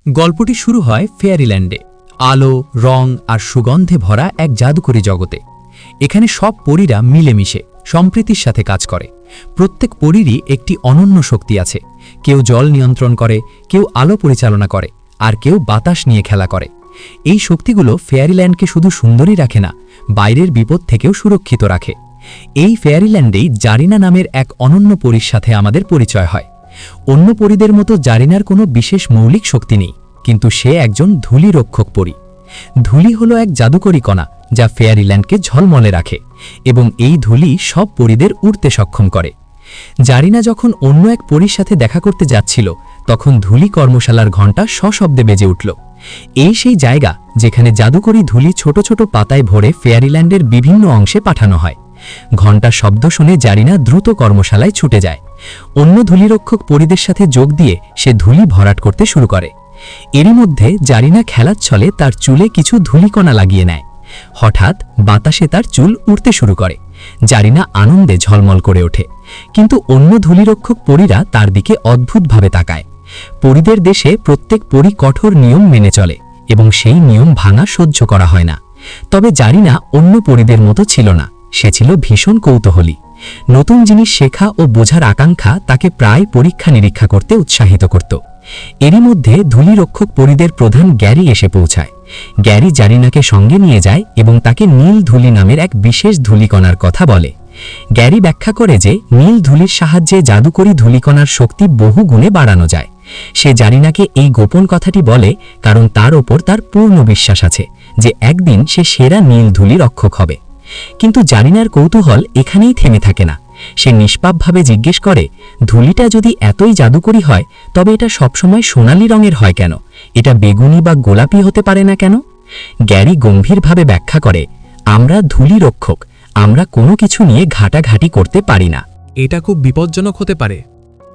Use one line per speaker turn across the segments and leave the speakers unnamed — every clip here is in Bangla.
গল্পটি শুরু হয় ফেয়ারিল্যান্ডে, আলো, রং আর সুগন্ধে ভরা এক জাদুকরী জগতে। এখানে সব পরীরা মিলেমিশে সম্প্রীতির সাথে কাজ করে। প্রত্যেক পরীরই একটি অনন্য শক্তি আছে। কেউ জল নিয়ন্ত্রণ করে, কেউ আলো পরিচালনা করে, আর কেউ বাতাস নিয়ে খেলা করে। এই শক্তিগুলো ফেয়ারিল্যান্ডকে শুধু সুন্দরই রাখে না, বাইরের বিপদ থেকেও সুরক্ষিত রাখে। এই ফেয়ারিল্যান্ডেই জারিনা নামের এক অনন্য পরীর সাথে আমাদের পরিচয় হয়। অন্য পরীদের মতো জারিনার কোনো বিশেষ মৌলিক শক্তি নেই, কিন্তু সে একজন ধূলি রক্ষক পরী। ধূলি হলো এক জাদুকরী কণা যা ফেয়ারিল্যান্ডকে ঝলমলে রাখে, এবং এই ধূলি সব পরীদের উড়তে সক্ষম করে। জারিনা যখন অন্য এক পরীর সাথে দেখা করতে যাচ্ছিল, তখন ধূলি কর্মশালার ঘণ্টা সশব্দে বেজে উঠল। এই সেই জায়গা যেখানে জাদুকরী ধূলি ছোট ছোট পাতায় ভরে ফেয়ারিল্যান্ডের বিভিন্ন অংশে পাঠানো হয়। ঘণ্টার শব্দ শুনে জারিনা দ্রুত কর্মশালায় ছুটে যায়। অন্য ধূলিরক্ষক পরীদের সাথে যোগ দিয়ে সে ধূলি ভরাট করতে শুরু করে। এরই মধ্যে জারিনা খেলার ছলে তার চুলে কিছু ধূলিকণা লাগিয়ে নেয়। হঠাৎ বাতাসে তার চুল উড়তে শুরু করে। জারিনা আনন্দে ঝলমল করে ওঠে, কিন্তু অন্য ধূলিরক্ষক পরীরা তার দিকে অদ্ভুতভাবে তাকায়। পরীদের দেশে প্রত্যেক পরী কঠোর নিয়ম মেনে চলে, এবং সেই নিয়ম ভাঙা সহ্য করা হয় না। তবে জারিনা অন্য পরীদের মতো ছিল না। সে ছিল ভীষণ কৌতূহলী। নতুন জিনিস শেখা ও বোঝার আকাঙ্ক্ষা তাকে প্রায় পরীক্ষা নিরীক্ষা করতে উৎসাহিত করত। এরই মধ্যে ধূলিরক্ষক পরীদের প্রধান গ্যারি এসে পৌঁছায়। গ্যারি জারিনাকে সঙ্গে নিয়ে যায় এবং তাকে নীল ধূলি নামের এক বিশেষ ধূলিকণার কথা বলে। গ্যারি ব্যাখ্যা করে যে নীল ধূলির সাহায্যে জাদুকরী ধূলিকণার শক্তি বহু গুণে বাড়ানো যায়। সে জারিনাকে এই গোপন কথাটি বলে কারণ তার ওপর তার পূর্ণ বিশ্বাস আছে যে একদিন সে সেরা নীল ধূলি রক্ষক হবে। কিন্তু জারিনার কৌতূহল এখানেই থেমে থাকে না। সে নিষ্পাপভাবে জিজ্ঞেস করে, ধূলিটা যদি এতই জাদুকরী হয়, তবে এটা সবসময় সোনালি রঙের হয় কেন? এটা বেগুনি বা গোলাপি হতে পারে না কেন? গ্যারি গম্ভীরভাবে ব্যাখ্যা করে, আমরা ধূলি রক্ষক, আমরা কোনো কিছু নিয়ে ঘাটাঘাটি করতে পারি না।
এটা খুব বিপজ্জনক হতে পারে।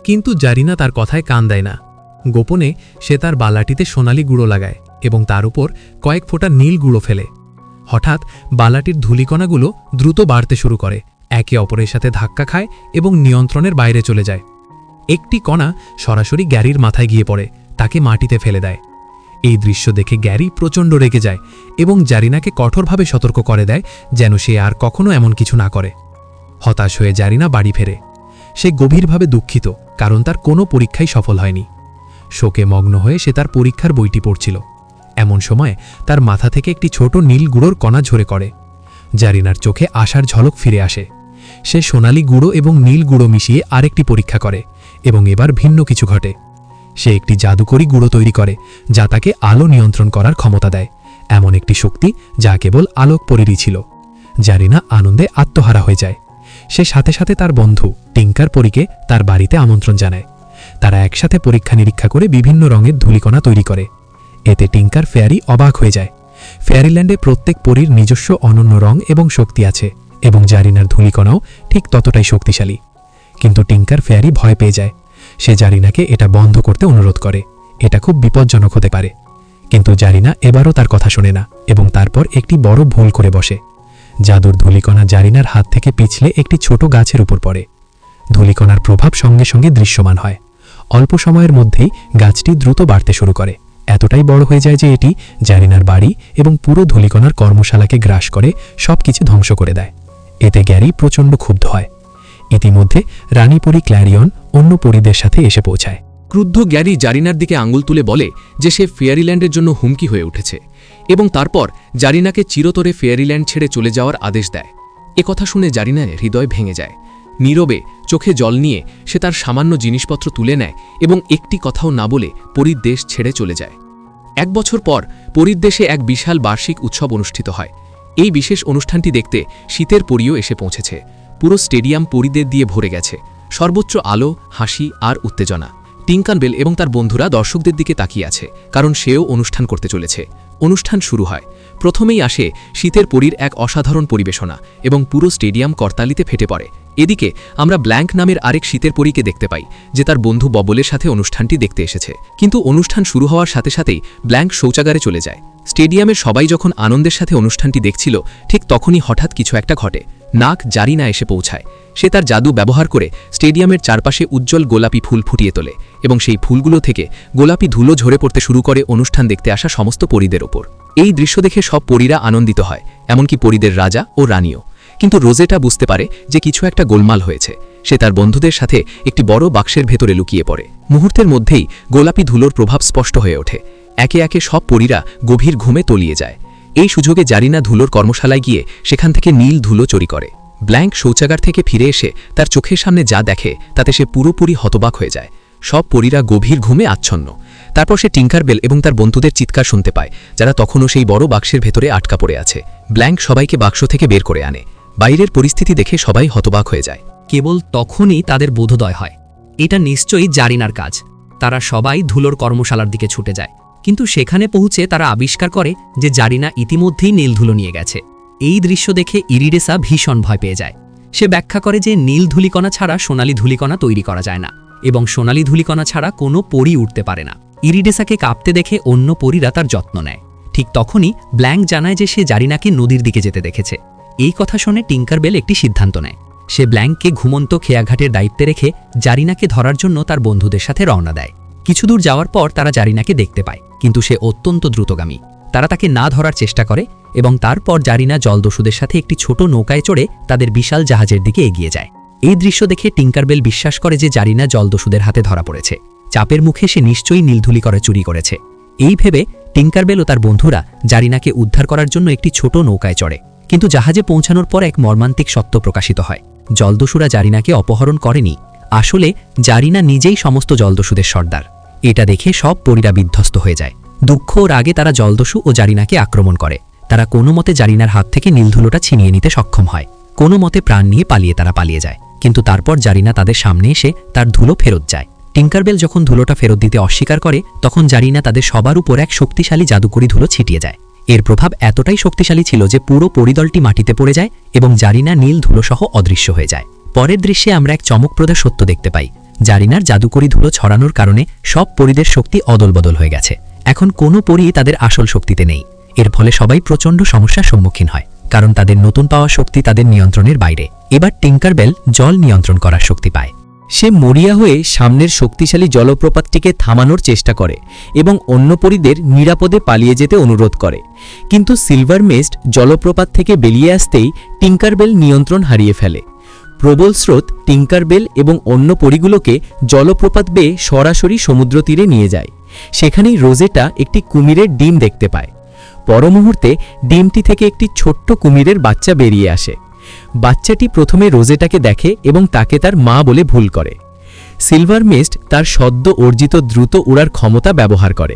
কিন্তু জারিনা তার কথায় কান দেয় না। গোপনে সে তার বালাটিতে সোনালি গুঁড়ো লাগায় এবং তার উপর কয়েক ফোঁটা নীল গুঁড়ো ফেলে। হঠাৎ বালাটির ধূলিকণাগুলো দ্রুত বাড়তে শুরু করে, একে অপরের সাথে ধাক্কা খায় এবং নিয়ন্ত্রণের বাইরে চলে যায়। একটি কণা সরাসরি গ্যারির মাথায় গিয়ে পড়ে, তাকে মাটিতে ফেলে দেয়। এই দৃশ্য দেখে গ্যারি প্রচণ্ড রেগে যায় এবং জারিনাকে কঠোরভাবে সতর্ক করে দেয় যেন সে আর কখনো এমন কিছু না করে। হতাশ হয়ে জারিনা বাড়ি ফেরে। সে গভীরভাবে দুঃখিত, কারণ তার কোনো পরীক্ষাই সফল হয়নি। শোকে মগ্ন হয়ে সে তার পরীক্ষার বইটি পড়ছিল। এমন সময় তার মাথা থেকে একটি ছোট নীল গুঁড়োর কণা ঝরে করে। জারিনার চোখে আশার ঝলক ফিরে আসে। সে সোনালি গুঁড়ো এবং নীল গুঁড়ো মিশিয়ে আরেকটি পরীক্ষা করে, এবং এবার ভিন্ন কিছু ঘটে। সে একটি জাদুকরী গুঁড়ো তৈরি করে যা তাকে আলো নিয়ন্ত্রণ করার ক্ষমতা দেয়, এমন একটি শক্তি যা কেবল আলোক পরীরই ছিল। জারিনা আনন্দে আত্মহারা হয়ে যায়। সে সাথে সাথে তার বন্ধু টিঙ্কার পরীকে তার বাড়িতে আমন্ত্রণ জানায়। তারা একসাথে পরীক্ষা নিরীক্ষা করে বিভিন্ন রঙের ধূলিকণা তৈরি করে। এতে টিঙ্কার ফেয়ারি অবাক হয়ে যায়। ফেয়ারিল্যান্ডে প্রত্যেক পরীর নিজস্ব অনন্য রং এবং শক্তি আছে, এবং জারিনার ধূলিকণাও ঠিক ততটাই শক্তিশালী। কিন্তু টিঙ্কার ফেয়ারি ভয় পেয়ে যায়। সে জারিনাকে এটা বন্ধ করতে অনুরোধ করে, এটা খুব বিপজ্জনক হতে পারে। কিন্তু জারিনা এবারও তার কথা শোনে না এবং তারপর একটি বড় ভুল করে বসে। জাদুর ধূলিকণা জারিনার হাত থেকে পিছলে একটি ছোট গাছের উপর পড়ে। ধূলিকণার প্রভাব সঙ্গে সঙ্গে দৃশ্যমান হয়। অল্প সময়ের মধ্যেই গাছটি দ্রুত বাড়তে শুরু করে, এতটাই বড় হয়ে যায় যে এটি জারিনার বাড়ি এবং পুরো ধূলিকণার কর্মশালাকে গ্রাস করে সবকিছু ধ্বংস করে দেয়। এতে গ্যারি প্রচণ্ড ক্ষুব্ধ হয়। ইতিমধ্যে রানীপরী ক্ল্যারিয়ন অন্য পরীদের সাথে এসে পৌঁছায়।
ক্রুদ্ধ গ্যারি জারিনার দিকে আঙুল তুলে বলে যে সে ফেয়ারিল্যান্ডের জন্য হুমকি হয়ে উঠেছে, এবং তারপর জারিনাকে চিরতরে ফেয়ারিল্যান্ড ছেড়ে চলে যাওয়ার আদেশ দেয়। কথা শুনে জারিনার হৃদয় ভেঙে যায়। নীরবে চোখে জল নিয়ে সে তার সামান্য জিনিসপত্র তুলে নেয় এবং একটি কথাও না বলে পরীর দেশ ছেড়ে চলে যায়। 1 বছর পর পরীর দেশে এক বিশাল বার্ষিক উৎসব অনুষ্ঠিত হয়। এই বিশেষ অনুষ্ঠানটি দেখতে শীতের পরীও এসে পৌঁছেছে। পুরো স্টেডিয়াম পরীদের দিয়ে ভরে গেছে, সর্বোচ্চ আলো, হাসি আর উত্তেজনা। টিঙ্কারবেল এবং তার বন্ধুরা দর্শকদের দিকে তাকিয়ে আছে, কারণ সেও অনুষ্ঠান করতে চলেছে। অনুষ্ঠান শুরু হয়। প্রথমেই আসে শীতের পরীর এক অসাধারণ পরিবেশনা, এবং পুরো স্টেডিয়াম করতালিতে ফেটে পড়ে। এদিকে আমরা ব্ল্যাঙ্ক নামের আরেক শীতের পরীকে দেখতে পাই, যে তার বন্ধু ববলের সাথে অনুষ্ঠানটি দেখতে এসেছে। কিন্তু অনুষ্ঠান শুরু হওয়ার সাথে সাথেই ব্ল্যাঙ্ক শৌচাগারে চলে যায়। স্টেডিয়ামের সবাই যখন আনন্দের সাথে অনুষ্ঠানটি দেখছিল, ঠিক তখনই হঠাৎ কিছু একটা ঘটে। নাক জারিনা এসে পৌঁছায়। সে তার জাদু ব্যবহার করে স্টেডিয়ামের চারপাশে উজ্জ্বল গোলাপি ফুল ফুটিয়ে তোলে এবং সেই ফুলগুলো থেকে গোলাপি ধুলো ঝরে পড়তে শুরু করে অনুষ্ঠান দেখতে আসা সমস্ত পরীদের ওপর। এই দৃশ্য দেখে সব পরীরা আনন্দিত হয়, এমনকি পরীদের রাজা ও রানীও। কিন্তু রোজেটা বুঝতে পারে যে কিছু একটা গোলমাল হয়েছে। সে তার বন্ধুদের সাথে একটি বড় বাক্সের ভেতরে লুকিয়ে পড়ে। মুহূর্তের মধ্যেই গোলাপি ধুলোর প্রভাব স্পষ্ট হয়ে ওঠে। একে একে সব পরীরা গভীর ঘুমে তলিয়ে যায়। এই সুযোগে জারিনা ধুলোর কর্মশালায় গিয়ে সেখান থেকে নীল ধুলো চুরি করে। ব্ল্যাঙ্ক শৌচাগার থেকে ফিরে এসে তার চোখের সামনে যা দেখে তাতে সে পুরোপুরি হতবাক হয়ে যায়। সব পরীরা গভীর ঘুমে আচ্ছন্ন। তারপর সে টিঙ্কারবেল এবং তার বন্ধুদের চিৎকার শুনতে পায়, যারা তখনও সেই বড় বাক্সের ভেতরে আটকা পড়ে আছে। ব্ল্যাঙ্ক সবাইকে বাক্স থেকে বের করে আনে। বাইরের পরিস্থিতি দেখে সবাই হতবাক হয়ে যায়।
কেবল তখনই তাদের বোধোদয় হয়, এটা নিশ্চয়ই জারিনার কাজ। তারা সবাই ধুলোর কর্মশালার দিকে ছুটে যায়, কিন্তু সেখানে পৌঁছে তারা আবিষ্কার করে যে জারিনা ইতিমধ্যেই নীল ধুলো নিয়ে গেছে। এই দৃশ্য দেখে ইরিডেসা ভীষণ ভয় পেয়ে যায়। সে ব্যাখ্যা করে যে নীল ধূলিকণা ছাড়া সোনালি ধূলিকণা তৈরি করা যায় না, এবং সোনালি ধূলিকণা ছাড়া কোনো পরী উঠতে পারে না। ইরিডেসাকে কাঁপতে দেখে অন্য পরীরা তার যত্ন নেয়। ঠিক তখনই ব্ল্যাঙ্ক জানায় যে সে জারিনাকে নদীর দিকে যেতে দেখেছে। এই কথা শুনে টিঙ্কারবেল একটি সিদ্ধান্ত নেয়। সে ব্ল্যাঙ্ককে ঘুমন্ত খেয়াঘাটের দায়িত্বে রেখে জারিনাকে ধরার জন্য তার বন্ধুদের সাথে রওনা দেয়। কিছু দূর যাওয়ার পর তারা জারিনাকে দেখতে পায়, কিন্তু সে অত্যন্ত দ্রুতগামী। তারা তাকে না ধরার চেষ্টা করে এবং তারপর জারিনা জলদস্যুদের সাথে একটি ছোট নৌকায় চড়ে তাদের বিশাল জাহাজের দিকে এগিয়ে যায়। এই দৃশ্য দেখে টিঙ্কারবেল বিশ্বাস করে যে জারিনা জলদস্যুদের হাতে ধরা পড়েছে। চাপের মুখে সে নিশ্চয়ই নীলধুলি করে চুরি করেছে। এই ভেবে টিঙ্কারবেল ও তার বন্ধুরা জারিনাকে উদ্ধার করার জন্য একটি ছোট নৌকায় চড়ে। কিন্তু জাহাজে পৌঁছানোর পর এক মর্মান্তিক সত্য প্রকাশিত হয়। জলদস্যুরা জারিনাকে অপহরণ করেনি, আসলে জারিনা নিজেই সমস্ত জলদস্যুদের সর্দার। এটা দেখে সব পরীরা বিধ্বস্ত হয়ে যায়। দুঃখ ও রাগে তারা জলদস্যু ও জারিনাকে আক্রমণ করে। তারা কোনো মতে জারিনার হাত থেকে নীলধুলোটা ছিনিয়ে নিতে সক্ষম হয়। কোনো মতে প্রাণ নিয়ে তারা পালিয়ে যায়। কিন্তু তারপর জারিনা তাদের সামনে এসে তার ধুলো ফেরত যায়। টিঙ্কারবেল যখন ধুলোটা ফেরত দিতে অস্বীকার করে, তখন জারিনা তাদের সবার উপর এক শক্তিশালী জাদুকরি ধুলো ছিটিয়ে যায়। এর প্রভাব এতটাই শক্তিশালী ছিল যে পুরো পরিদলটি মাটিতে পড়ে যায় এবং জারিনা নীল ধুলোসহ অদৃশ্য হয়ে যায়। পরের দৃশ্যে আমরা এক চমকপ্রদ সত্য দেখতে পাই। জারিনার জাদুকরি ধুলো ছড়ানোর কারণে সব পরীদের শক্তি অদলবদল হয়ে গেছে। এখন কোনো পরী তাদের আসল শক্তিতে নেই। এর ফলে সবাই প্রচণ্ড সমস্যার সম্মুখীন হয়, কারণ তাদের নতুন পাওয়া শক্তি তাদের নিয়ন্ত্রণের বাইরে। এবার টিঙ্কারবেল জল নিয়ন্ত্রণ করার শক্তি পায়।
সে মরিয়া হয়ে সামনের শক্তিশালী জলপ্রপাতটিকে থামানোর চেষ্টা করে এবং অন্য পরীদের নিরাপদে পালিয়ে যেতে অনুরোধ করে। কিন্তু সিলভার মেস্ট জলপ্রপাত থেকে বেরিয়ে আসতেই টিঙ্কারবেল নিয়ন্ত্রণ হারিয়ে ফেলে। প্রবল স্রোত টিঙ্কারবেল এবং অন্য পরীগুলোকে জলপ্রপাত বেয়ে সরাসরি সমুদ্র তীরে নিয়ে যায়। সেখানেই রোজেটা একটি কুমিরের ডিম দেখতে পায়। পর মুহূর্তে ডিমটি থেকে একটি ছোট্ট কুমিরের বাচ্চা বেরিয়ে আসে। বাচ্চাটি প্রথমে রোজেটাকে দেখে এবং তাকে তার মা বলে ভুল করে। সিলভার মেস্ট তার সদ্য অর্জিত দ্রুত উড়ার ক্ষমতা ব্যবহার করে।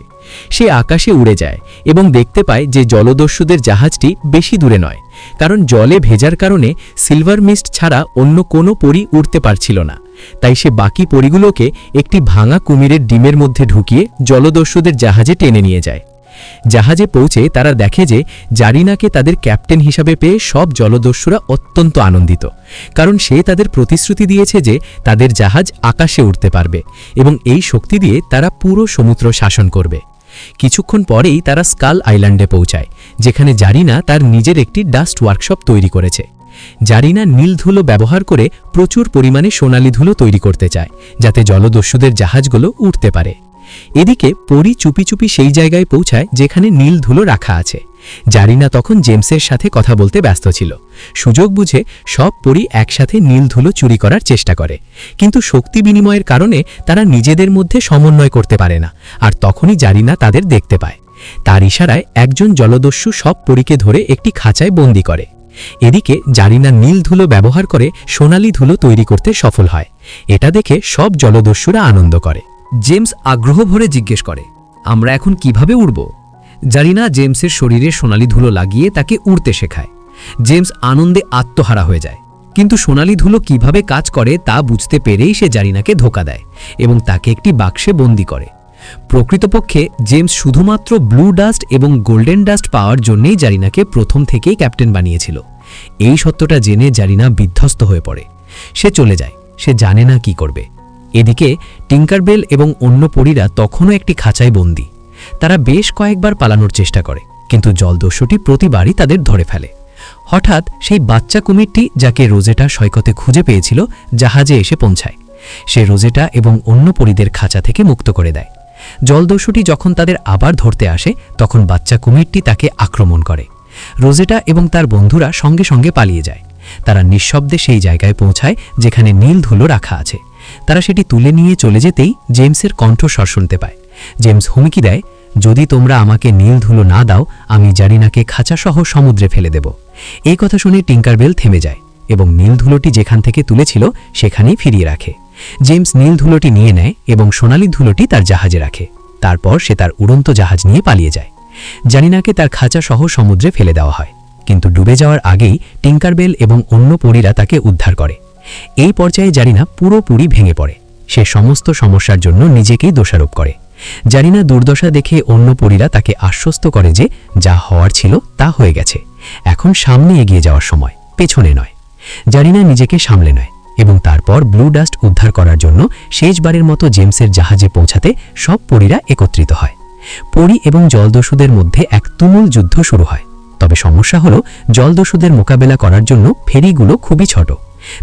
সে আকাশে উড়ে যায় এবং দেখতে পায় যে জলদস্যুদের জাহাজটি বেশি দূরে নয়, কারণ জলে ভেজার কারণে সিলভার মিস্ট ছাড়া অন্য কোনো পরী উড়তে পারছিল না। তাই সে বাকি পরীগুলোকে একটি ভাঙা কুমিরের ডিমের মধ্যে ঢুকিয়ে জলদস্যুদের জাহাজে টেনে নিয়ে যায়। জাহাজে পৌঁছে তারা দেখে যে জারিনাকে তাদের ক্যাপ্টেন হিসাবে পেয়ে সব জলদস্যুরা অত্যন্ত আনন্দিত, কারণ সে তাদের প্রতিশ্রুতি দিয়েছে যে তাদের জাহাজ আকাশে উঠতে পারবে এবং এই শক্তি দিয়ে তারা পুরো সমুদ্র শাসন করবে। কিছুক্ষণ পরেই তারা স্কাল আইল্যান্ডে পৌঁছায়, যেখানে জারিনা তার নিজের একটি ডাস্ট ওয়ার্কশপ তৈরি করেছে। জারিনা নীল ধুলো ব্যবহার করে প্রচুর পরিমাণে সোনালি ধুলো তৈরি করতে চায়, যাতে জলদস্যুদের জাহাজগুলো উঠতে পারে। এদিকে পরী চুপি চুপি সেই জায়গায় পৌঁছায় যেখানে নীল ধুলো রাখা আছে। জারিনা তখন জেমসের সাথে কথা বলতে ব্যস্ত ছিল। সুযোগ বুঝে সব পরী একসাথে নীল ধুলো চুরি করার চেষ্টা করে, কিন্তু শক্তি বিনিময়ের কারণে তারা নিজেদের মধ্যে সমন্বয় করতে পারে না। আর তখনই জারিনা তাদের দেখতে পায়। তার ইশারায় একজন জলদস্যু সব পরীকে ধরে একটি খাঁচায় বন্দি করে। এদিকে জারিনা নীল ধুলো ব্যবহার করে সোনালি ধুলো তৈরি করতে সফল হয়। এটা দেখে সব জলদস্যুরা আনন্দ করে।
জেমস আগ্রহ ভরে জিজ্ঞেস করে, আমরা এখন কিভাবে উড়ব? জারিনা জেমসের শরীরে সোনালি ধুলো লাগিয়ে তাকে উড়তে শেখায়। জেমস আনন্দে আত্মহারা হয়ে যায়, কিন্তু সোনালি ধুলো কিভাবে কাজ করে তা বুঝতে পেরেই সে জারিনাকে ধোঁকা দেয় এবং তাকে একটি বাক্সে বন্দি করে। প্রকৃতপক্ষে জেমস শুধুমাত্র ব্লু ডাস্ট এবং গোল্ডেন ডাস্ট পাওয়ার জন্যই জারিনাকে প্রথম থেকেই ক্যাপ্টেন বানিয়েছিল। এই সত্যটা জেনে জারিনা বিধ্বস্ত হয়ে পড়ে। সে চলে যায়, সে জানে না কি করবে। এদিকে টিঙ্কারবেল এবং অন্য পরীরা তখনও একটি খাঁচায় বন্দী। তারা বেশ কয়েকবার পালানোর চেষ্টা করে, কিন্তু জলদস্যুটি প্রতিবারই তাদের ধরে ফেলে। হঠাৎ সেই বাচ্চা কুমিরটি, যাকে রোজেটা সৈকতে খুঁজে পেয়েছিল, জাহাজে এসে পৌঁছায়। সে রোজেটা এবং অন্য পরীদের খাঁচা থেকে মুক্ত করে দেয়। জলদস্যুটি যখন তাদের আবার ধরতে আসে তখন বাচ্চা কুমিরটি তাকে আক্রমণ করে। রোজেটা এবং তার বন্ধুরা সঙ্গে সঙ্গে পালিয়ে যায়। তারা নিঃশব্দে সেই জায়গায় পৌঁছায় যেখানে নীল ধুলো রাখা আছে। তারা সেটি তুলে নিয়ে চলে যেতেই জেমসের কণ্ঠস্বর শুনতে পায়। জেমস হুমকি দেয়, যদি তোমরা আমাকে নীল ধুলো না দাও আমি জারিনাকে খাঁচাসহ সমুদ্রে ফেলে দেব। এই কথা শুনে টিঙ্কারবেল থেমে যায় এবং নীল ধুলোটি যেখান থেকে তুলেছিল সেখানেই ফিরিয়ে রাখে। জেমস নীল ধুলোটি নিয়ে নেয় এবং সোনালি ধুলোটি তার জাহাজে রাখে। তারপর সে তার উড়ন্ত জাহাজ নিয়ে পালিয়ে যায়। জারিনাকে তার খাঁচাসহ সমুদ্রে ফেলে দেওয়া হয়, কিন্তু ডুবে যাওয়ার আগেই টিঙ্কারবেল এবং অন্য পরীরা তাকে উদ্ধার করে। এই পর্যায়ে জারিনা পুরোপুরি ভেঙে পড়ে। সে সমস্ত সমস্যার জন্য নিজেকেই দোষারোপ করে। জারিনা দুর্দশা দেখে অন্য পরীরা তাকে আশ্বস্ত করে যে যা হওয়ার ছিল তা হয়ে গেছে, এখন সামনে এগিয়ে যাওয়ার সময়, পেছনে নয়। জারিনা নিজেকে সামলে নেয় এবং তারপর ব্লু ডাস্ট উদ্ধার করার জন্য শেষবারের মতো জেমসের জাহাজে পৌঁছাতে সব পরীরা একত্রিত হয়। পরী এবং জলদস্যুদের মধ্যে এক তুমুল যুদ্ধ শুরু হয়। তবে সমস্যা হলো জলদস্যুদের মোকাবেলা করার জন্য ফেরিগুলো খুবই ছোট।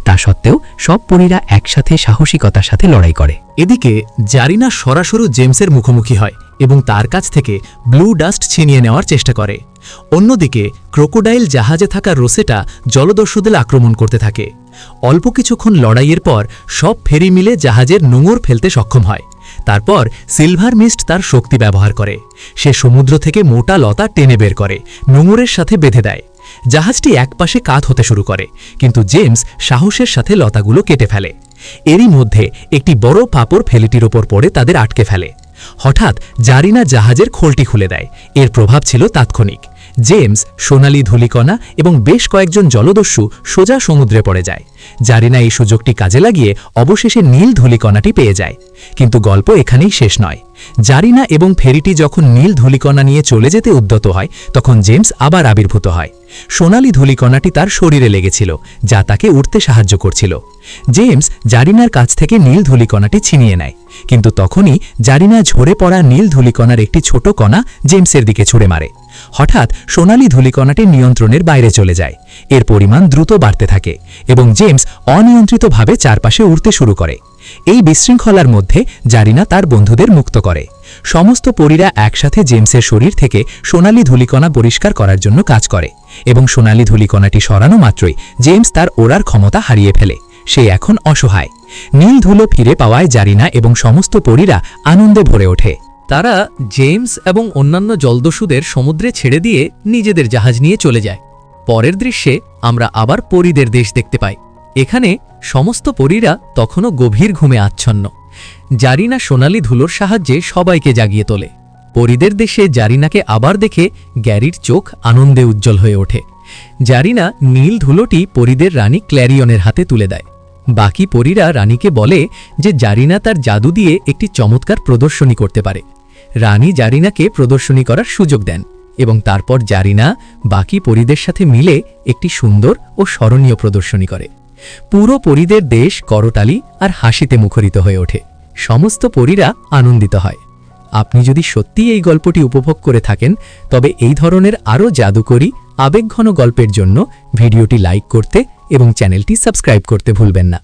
তা সত্ত্বেও সব পরীরা একসাথে সাহসিকতার সাথে লড়াই করে।
এদিকে জারিনা সরাসরি জেমসের মুখোমুখি হয় এবং তার কাছ থেকে ব্লু ডাস্ট ছিনিয়ে নেওয়ার চেষ্টা করে। অন্যদিকে ক্রোকোডাইল জাহাজে থাকা রোসেটা জলদস্যুদের আক্রমণ করতে থাকে। অল্প কিছুক্ষণ লড়াইয়ের পর সব ফেরি মিলে জাহাজের নোঙর ফেলতে সক্ষম হয়। তারপর সিলভার মিস্ট তার শক্তি ব্যবহার করে। সে সমুদ্র থেকে মোটা লতা টেনে বের করে নোঙরের সাথে বেঁধে দেয়। জাহাজটি একপাশে কাত হতে শুরু করে, কিন্তু জেমস সাহসের সাথে লতাগুলো কেটে ফেলে। এরই মধ্যে একটি বড় পাপড় ফেলিটির ওপর পড়ে তাদের আটকে ফেলে। হঠাৎ জারিনা জাহাজের খোলটি খুলে দেয়। এর প্রভাব ছিল তাৎক্ষণিক। জেমস, সোনালি ধূলিকণা এবং বেশ কয়েকজন জলদস্যু সোজা সমুদ্রে পড়ে যায়। জারিনা এই সুযোগটি কাজে লাগিয়ে অবশেষে নীল ধূলিকণাটি পেয়ে যায়। কিন্তু গল্প এখানেই শেষ নয়। জারিনা এবং ফেরিটি যখন নীল ধূলিকণা নিয়ে চলে যেতে উদ্যত হয় তখন জেমস আবার আবির্ভূত হয়। সোনালি ধূলিকণাটি তার শরীরে লেগেছিল, যা তাকে উঠতে সাহায্য করছিল। জেমস জারিনার কাছ থেকে নীল ধূলিকণাটি ছিনিয়ে নেয়, কিন্তু তখনই জারিনা ঝরে পড়া নীল ধূলিকণার একটি ছোট কণা জেমসের দিকে ছুঁড়ে মারে। হঠাৎ সোনালি ধূলিকণাটি নিয়ন্ত্রণের বাইরে চলে যায়। এর পরিমাণ দ্রুত বাড়তে থাকে এবং জেমস অনিয়ন্ত্রিতভাবে চারপাশে উড়তে শুরু করে। এই বিশৃঙ্খলার মধ্যে জারিনা তার বন্ধুদের মুক্ত করে। সমস্ত পরীরা একসাথে জেমসের শরীর থেকে সোনালি ধূলিকণা পরিষ্কার করার জন্য কাজ করে এবং সোনালি ধূলিকণাটি সরানো মাত্রই জেমস তার ওড়ার ক্ষমতা হারিয়ে ফেলে। সে এখন অসহায়। নীল ধুলো ফিরে পাওয়ায় জারিনা এবং সমস্ত পরীরা আনন্দে ভরে ওঠে। তারা জেমস এবং অন্যান্য জলদস্যুদের সমুদ্রে ছেড়ে দিয়ে নিজেদের জাহাজ নিয়ে চলে যায়। পরের দৃশ্যে আমরা আবার পরীদের দেশ দেখতে পাই। এখানে সমস্ত পরীরা তখনও গভীর ঘুমে আচ্ছন্ন। জারিনা সোনালি ধুলোর সাহায্যে সবাইকে জাগিয়ে তোলে। পরীদের দেশে জারিনাকে আবার দেখে গ্যারির চোখ আনন্দে উজ্জ্বল হয়ে ওঠে। জারিনা নীল ধুলোটি পরীদের রানী ক্ল্যারিয়নের হাতে তুলে দেয়। বাকি পরীরা রানীকে বলে যে জারিনা তার জাদু দিয়ে একটি চমৎকার প্রদর্শনী করতে পারে। রানী জারিনাকে প্রদর্শনী করার সুযোগ দেন এবং তারপর জারিনা বাকি পরীদের সাথে মিলে একটি সুন্দর ও স্মরণীয় প্রদর্শনী করে। পুরো পরীদের দেশ করতালি আর হাসিতে মুখরিত হয়ে ওঠে। সমস্ত পরীরা আনন্দিত হয়। আপনি যদি সত্যি এই গল্পটি উপভোগ করে থাকেন তবে এই ধরনের আরও জাদুকরী আবেগঘন গল্পের জন্য ভিডিওটি লাইক করতে এবং চ্যানেলটি সাবস্ক্রাইব করতে ভুলবেন না।